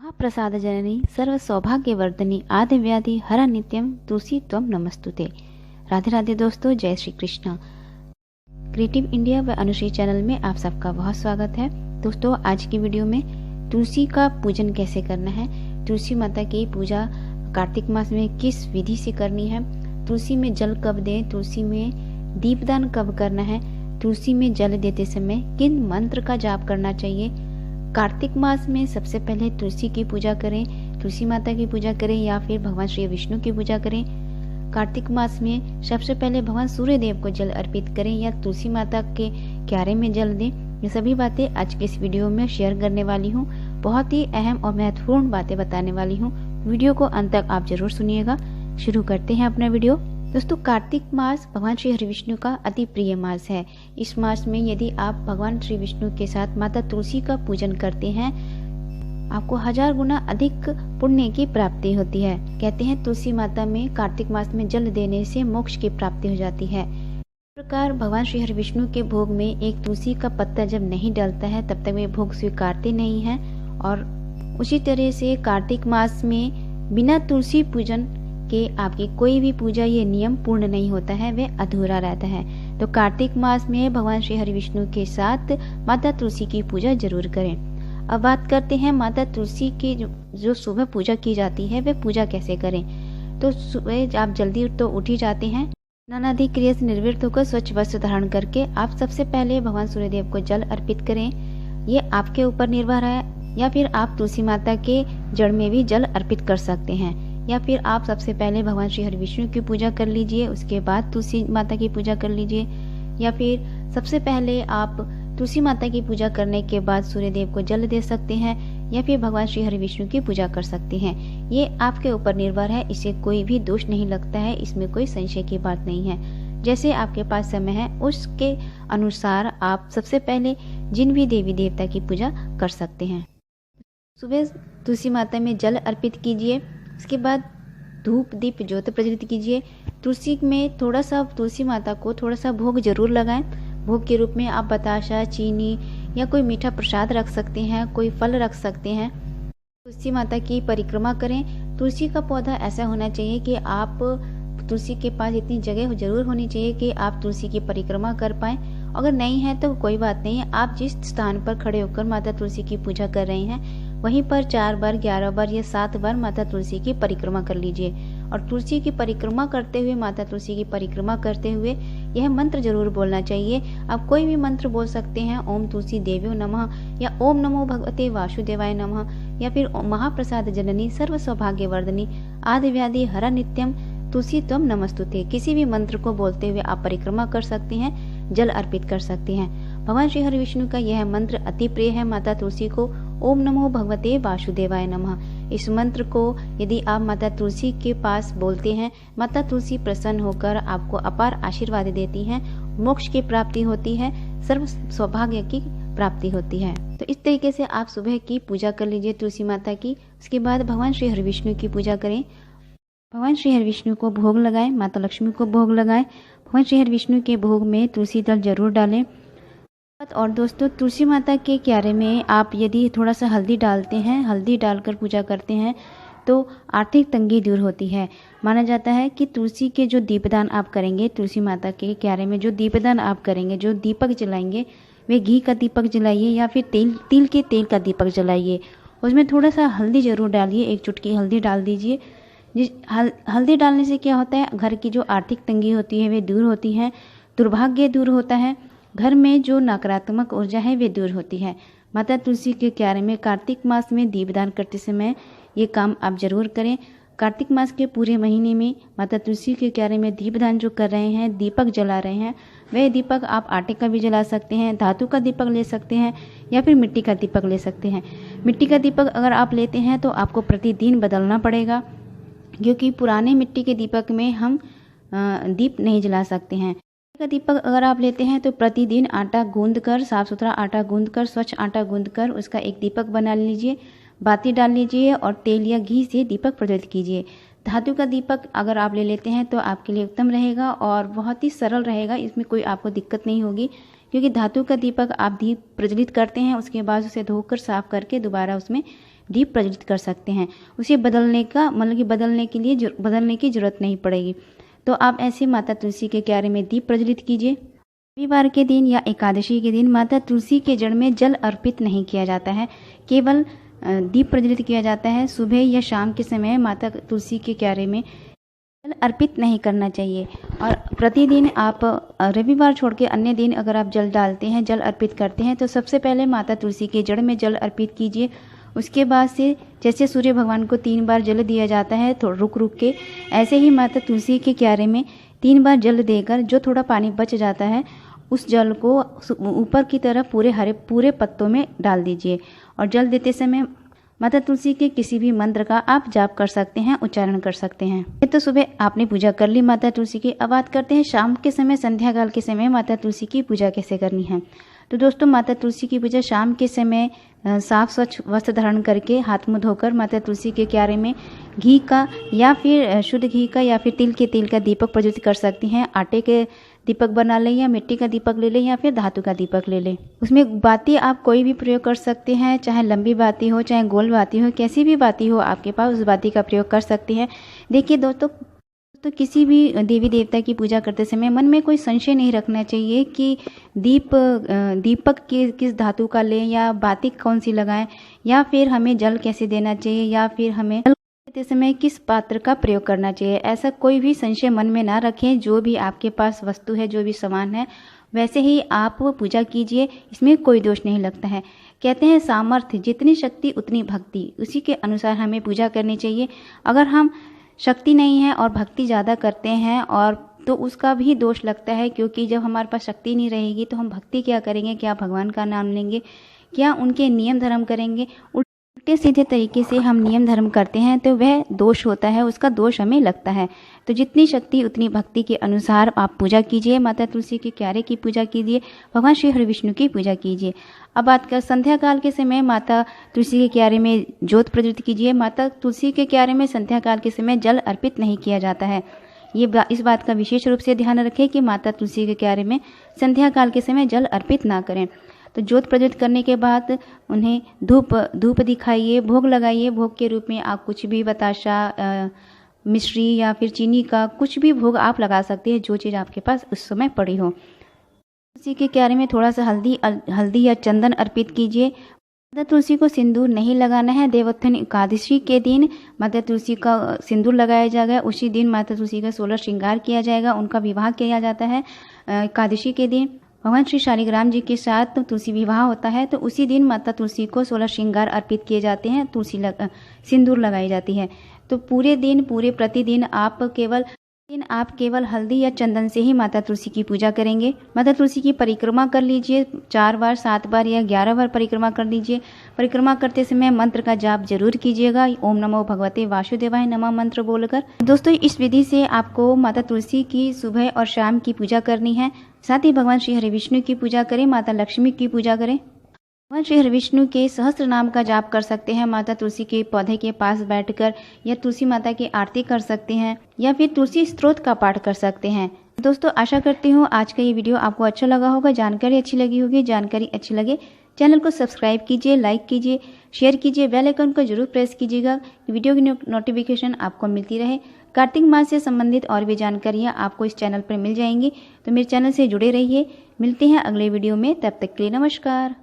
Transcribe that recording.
महाप्रसाद जननी सर्व सौभाग्यवर्धनी आदि व्याधि हरा नित्यम तुलसी त्वम नमस्तुते। राधे राधे दोस्तों, जय श्री कृष्ण। क्रिएटिव इंडिया व अनुश्री चैनल में आप सबका बहुत स्वागत है। दोस्तों, आज की वीडियो में तुलसी का पूजन कैसे करना है, तुलसी माता की पूजा कार्तिक मास में किस विधि से करनी है, तुलसी में जल कब दें, तुलसी में दीपदान कब करना है, तुलसी में जल देते समय किन मंत्र का जाप करना चाहिए, कार्तिक मास में सबसे पहले तुलसी की पूजा करें, तुलसी माता की पूजा करें या फिर भगवान श्री विष्णु की पूजा करें। कार्तिक मास में सबसे पहले भगवान सूर्य देव को जल अर्पित करें या तुलसी माता के क्यारे में जल दें। ये सभी बातें आज के इस वीडियो में शेयर करने वाली हूँ। बहुत ही अहम और महत्वपूर्ण बातें बताने वाली हूँ। वीडियो को अंत तक आप जरूर सुनिएगा। शुरू करते हैं अपना वीडियो। दोस्तों, कार्तिक मास भगवान श्री हरि विष्णु का अति प्रिय मास है। इस मास में यदि आप भगवान श्री विष्णु के साथ माता तुलसी का पूजन करते हैं, आपको 1000 गुना अधिक पुण्य की प्राप्ति होती है। कहते हैं तुलसी माता में कार्तिक मास में जल देने से मोक्ष की प्राप्ति हो जाती है। इस प्रकार भगवान श्री हरि विष्णु के भोग में एक तुलसी का पत्ता जब नहीं डलता है तब तक वे भोग स्वीकारते नहीं हैं। और उसी तरह से कार्तिक मास में बिना तुलसी पूजन कि आपकी कोई भी पूजा ये नियम पूर्ण नहीं होता है, वे अधूरा रहता है। तो कार्तिक मास में भगवान श्री हरि विष्णु के साथ माता तुलसी की पूजा जरूर करें। अब बात करते हैं माता तुलसी की जो सुबह पूजा की जाती है, वे पूजा कैसे करें। तो सुबह आप जल्दी तो उठ ही जाते हैं, स्नानादि क्रिया से निर्वृत्त होकर स्वच्छ वस्त्र धारण करके आप सबसे पहले भगवान सूर्यदेव को जल अर्पित करें। ये आपके ऊपर निर्भर है, या फिर आप तुलसी माता के जड़ में भी जल अर्पित कर सकते हैं, या फिर आप सबसे पहले भगवान श्री हरि विष्णु की पूजा कर लीजिए, उसके बाद तुलसी माता की पूजा कर लीजिए, या फिर सबसे पहले आप तुलसी माता की पूजा करने के बाद सूर्यदेव को जल दे सकते हैं, या फिर भगवान श्री हरि विष्णु की पूजा कर सकते हैं। ये आपके ऊपर निर्भर है, इसे कोई भी दोष नहीं लगता है, इसमें कोई संशय की बात नहीं है। जैसे आपके पास समय है उसके अनुसार आप सबसे पहले जिन भी देवी देवता की पूजा कर सकते हैं। सुबह तुलसी माता में जल अर्पित कीजिए, उसके बाद धूप दीप ज्योत प्रज्वलित कीजिए। तुलसी में थोड़ा सा तुलसी माता को थोड़ा सा भोग जरूर लगाएं। भोग के रूप में आप बताशा, चीनी या कोई मीठा प्रसाद रख सकते हैं, कोई फल रख सकते हैं। तुलसी माता की परिक्रमा करें। तुलसी का पौधा ऐसा होना चाहिए कि आप तुलसी के पास इतनी जगह जरूर होनी चाहिए कि आप तुलसी की परिक्रमा कर पाएं। अगर नहीं है तो कोई बात नहीं है, आप जिस स्थान पर खड़े होकर माता तुलसी की पूजा कर रहे हैं वहीं पर 4 बार, 11 बार या 7 बार माता तुलसी की परिक्रमा कर लीजिए। और तुलसी की परिक्रमा करते हुए, माता तुलसी की परिक्रमा करते हुए यह मंत्र जरूर बोलना चाहिए। आप कोई भी मंत्र बोल सकते हैं, ओम तुलसी देव्यो नमः, या ओम नमो भगवते वासुदेवाय नमः, या फिर महाप्रसाद जननी सर्व सौभाग्यवर्धनी आदि व्याधि हरा नित्यम तुलसी त्वम नमस्तुते। किसी भी मंत्र को बोलते हुए आप परिक्रमा कर सकते हैं, जल अर्पित कर सकते हैं। भगवान श्री हरि विष्णु का यह मंत्र अति प्रिय है माता तुलसी को। ओम नमो भगवते वासुदेवाय नमः। इस मंत्र को यदि आप माता तुलसी के पास बोलते हैं, माता तुलसी प्रसन्न होकर आपको अपार आशीर्वाद देती हैं, मोक्ष की प्राप्ति होती है, सर्व सौभाग्य की प्राप्ति होती है। तो इस तरीके से आप सुबह की पूजा कर लीजिए तुलसी माता की। उसके बाद भगवान श्री हरि विष्णु की पूजा करें। भगवान श्री हरि विष्णु को भोग लगाएं, माता लक्ष्मी को भोग लगाएं। भगवान श्री हरि विष्णु के भोग में तुलसी दल जरूर डालें। और दोस्तों, तुलसी माता के क्यारे में आप यदि थोड़ा सा हल्दी डालते हैं, हल्दी डालकर पूजा करते हैं तो आर्थिक तंगी दूर होती है। माना जाता है कि तुलसी के जो दीपदान आप करेंगे, तुलसी माता के क्यारे में जो दीपदान आप करेंगे, जो दीपक जलाएंगे, वे घी का दीपक जलाइए या फिर तिल के तेल का दीपक जलाइए। उसमें थोड़ा सा हल्दी जरूर डालिए, 1 चुटकी हल्दी डाल दीजिए। हल्दी डालने से क्या होता है, घर की जो आर्थिक तंगी होती है वे दूर होती है, दुर्भाग्य दूर होता है, घर में जो नकारात्मक ऊर्जा है वे दूर होती है। माता तुलसी के क्यारे में कार्तिक मास में दीपदान करते समय ये काम आप जरूर करें। कार्तिक मास के पूरे महीने में माता तुलसी के क्यारे में दीपदान जो कर रहे हैं, दीपक जला रहे हैं, वह दीपक आप आटे का भी जला सकते हैं, धातु का दीपक ले सकते हैं, या फिर मिट्टी का दीपक ले सकते हैं। मिट्टी का दीपक अगर आप लेते हैं तो आपको प्रतिदिन बदलना पड़ेगा, क्योंकि पुराने मिट्टी के दीपक में हम दीप नहीं जला सकते हैं। का दीपक अगर आप लेते हैं तो प्रतिदिन आटा गूंद कर, साफ सुथरा आटा गूंद कर, स्वच्छ आटा गूंद कर उसका एक दीपक बना लीजिए, बाती डाल लीजिए और तेल या घी से दीपक प्रज्वलित कीजिए। धातु का दीपक अगर आप ले लेते हैं तो आपके लिए उत्तम रहेगा और बहुत ही सरल रहेगा, इसमें कोई आपको दिक्कत नहीं होगी, क्योंकि धातु का दीपक आप दीप प्रज्वलित करते हैं, उसके बाद उसे धोकर साफ करके दोबारा उसमें दीप प्रज्वलित कर सकते हैं। उसे बदलने की जरूरत नहीं पड़ेगी। तो आप ऐसे माता तुलसी के क्यारे में दीप प्रज्वलित कीजिए। रविवार के दिन या एकादशी के दिन माता तुलसी के जड़ में जल अर्पित नहीं किया जाता है, केवल दीप प्रज्वलित किया जाता है। सुबह या शाम के समय माता तुलसी के क्यारे में जल अर्पित नहीं करना चाहिए। और प्रतिदिन आप रविवार छोड़ के अन्य दिन अगर आप जल डालते हैं, जल अर्पित करते हैं, तो सबसे पहले माता तुलसी के जड़ में जल अर्पित कीजिए। उसके बाद से जैसे सूर्य भगवान को 3 बार जल दिया जाता है तो रुक रुक के, ऐसे ही माता तुलसी के क्यारे में 3 बार जल देकर जो थोड़ा पानी बच जाता है उस जल को ऊपर की तरफ पूरे पत्तों में डाल दीजिए। और जल देते समय माता तुलसी के किसी भी मंत्र का आप जाप कर सकते हैं, उच्चारण कर सकते हैं। ये तो सुबह आपने पूजा कर ली माता तुलसी की। अब बात करते हैं शाम के समय, संध्या काल के समय माता तुलसी की पूजा कैसे करनी है। तो दोस्तों, माता तुलसी की पूजा शाम के समय साफ स्वच्छ वस्त्र धारण करके हाथ मुंह धोकर माता तुलसी के क्यारे में घी का या फिर शुद्ध घी का या फिर तिल के तेल का दीपक प्रज्वलित कर सकती हैं। आटे के दीपक बना लें या मिट्टी का दीपक ले लें या फिर धातु का दीपक ले लें। उसमें बाती आप कोई भी प्रयोग कर सकते हैं, चाहे लंबी बाती हो चाहे गोल बाती हो, कैसी भी बाती हो आपके पास उस बाती का प्रयोग कर सकते हैं। देखिए दोस्तों, तो किसी भी देवी देवता की पूजा करते समय मन में कोई संशय नहीं रखना चाहिए कि दीपक किस धातु का लें या बाती कौन सी लगाएं या फिर हमें जल कैसे देना चाहिए या फिर हमें जल देते समय किस पात्र का प्रयोग करना चाहिए। ऐसा कोई भी संशय मन में ना रखें। जो भी आपके पास वस्तु है, जो भी सामान है, वैसे ही आप पूजा कीजिए, इसमें कोई दोष नहीं लगता है। कहते हैं सामर्थ्य जितनी शक्ति उतनी भक्ति, उसी के अनुसार हमें पूजा करनी चाहिए। अगर हम शक्ति नहीं है और भक्ति ज़्यादा करते हैं और तो उसका भी दोष लगता है, क्योंकि जब हमारे पास शक्ति नहीं रहेगी तो हम भक्ति क्या करेंगे, क्या भगवान का नाम लेंगे, क्या उनके नियम धर्म करेंगे। उल्टे सीधे तरीके से हम नियम धर्म करते हैं तो वह दोष होता है, उसका दोष हमें लगता है। तो जितनी शक्ति उतनी भक्ति के अनुसार आप पूजा कीजिए। माता तुलसी के क्यारे की पूजा कीजिए, भगवान श्री हरि विष्णु की पूजा कीजिए। अब बात कर संध्या काल के समय माता तुलसी के क्यारे में ज्योत प्रज्वलित कीजिए। माता तुलसी के क्यारे में संध्या काल के समय जल अर्पित नहीं किया जाता है। इस बात का विशेष रूप से ध्यान रखें कि माता तुलसी के क्यारे में संध्या काल के समय जल अर्पित ना करें। तो ज्योत प्रज्वलित करने के बाद उन्हें धूप दिखाइए, भोग लगाइए। भोग के रूप में आप कुछ भी बताशा, मिश्री या फिर चीनी का कुछ भी भोग आप लगा सकते हैं, जो चीज़ आपके पास उस समय पड़ी हो। तुलसी के क्यारे में थोड़ा सा हल्दी या चंदन अर्पित कीजिए। माता तुलसी को सिंदूर नहीं लगाना है। देवोत्थान एकादशी के दिन माता तुलसी का सिंदूर लगाया जाएगा। उसी दिन माता तुलसी का 16 श्रृंगार किया जाएगा, उनका विवाह किया जाता है। एकादशी के दिन भगवान श्री शालिग्राम जी के साथ तुलसी विवाह होता है, तो उसी दिन माता तुलसी को 16 श्रृंगार अर्पित किए जाते हैं, सिंदूर लगाई जाती है। तो पूरे प्रतिदिन आप केवल हल्दी या चंदन से ही माता तुलसी की पूजा करेंगे। माता तुलसी की परिक्रमा कर लीजिए, 4 बार, 7 बार या 11 बार परिक्रमा कर लीजिए। परिक्रमा करते समय मंत्र का जाप जरूर कीजिएगा, ओम नमो भगवते वासुदेवाय नमः मंत्र बोलकर। दोस्तों, इस विधि से आपको माता तुलसी की सुबह और शाम की पूजा करनी है। साथ ही भगवान श्री हरि विष्णु की पूजा करें, माता लक्ष्मी की पूजा करें। भगवान श्री हरि विष्णु के सहस्त्र नाम का जाप कर सकते हैं माता तुलसी के पौधे के पास बैठकर, या तुलसी माता की आरती कर सकते हैं, या फिर तुलसी स्तोत्र का पाठ कर सकते हैं। दोस्तों, आशा करती हूँ आज का ये वीडियो आपको अच्छा लगा होगा, जानकारी अच्छी लगी होगी। जानकारी अच्छी लगे चैनल को सब्सक्राइब कीजिए, लाइक कीजिए, शेयर कीजिए, बेल आइकन को जरूर प्रेस कीजिएगा, वीडियो की नोटिफिकेशन आपको मिलती रहे। कार्तिक मास से संबंधित और भी जानकारियाँ आपको इस चैनल पर मिल जाएंगी, तो मेरे चैनल से जुड़े रहिए। मिलते हैं अगले वीडियो में, तब तक के लिए नमस्कार।